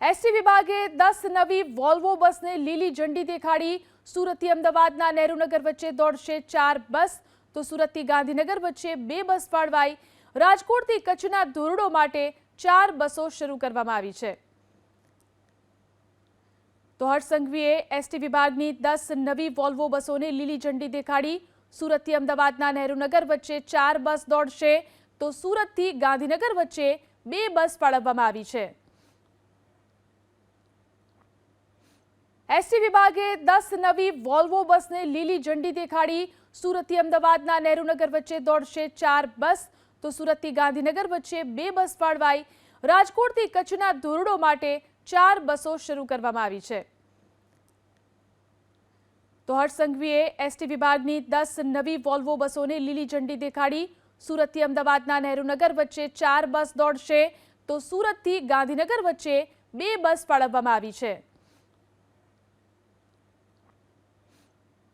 ST વિભાગે 10 નવી Volvo બસને લીલી ઝંડી દેખાડી। સુરતથી અમદાવાદના નહેરુનગર વચ્ચે દોડશે 4 બસ, તો સુરતથી ગાંધીનગર વચ્ચે 2 બસ ફાળવાઈ। રાજકોટથી કચ્છના ધોરડો માટે 4 બસો શરૂ કરવામાં આવી છે। તો હર્ષ સંઘવીએ એસટી વિભાગની 10 નવી વોલ્વો બસોને લીલી ઝંડી દેખાડી। સુરતથી અમદાવાદના નહેરુનગર વચ્ચે 4 બસ દોડશે, તો સુરતથી ગાંધીનગર વચ્ચે 2 બસ ફાળવવામાં આવી છે। એસટી વિભાગે 10 નવી વોલ્વો બસને લીલી ઝંડી દેખાડી। સુરતથી અમદાવાદના નહેરુનગર વચ્ચે દોડશે 4 બસ, તો સુરતથી ગાંધીનગર વચ્ચે 2 બસ ફાળવાઈ। રાજકોટથી કચ્છના ધોરડો માટે 4 બસો શરૂ કરવામાં આવી છે। તો હર્ષ સંઘવીએ એસટી વિભાગની 10 નવી વોલ્વો બસોને લીલી ઝંડી દેખાડી। સુરતથી અમદાવાદના નહેરુનગર વચ્ચે 4 બસ દોડશે, તો સુરતથી ગાંધીનગર વચ્ચે 2 બસ ફાળવવામાં આવી છે।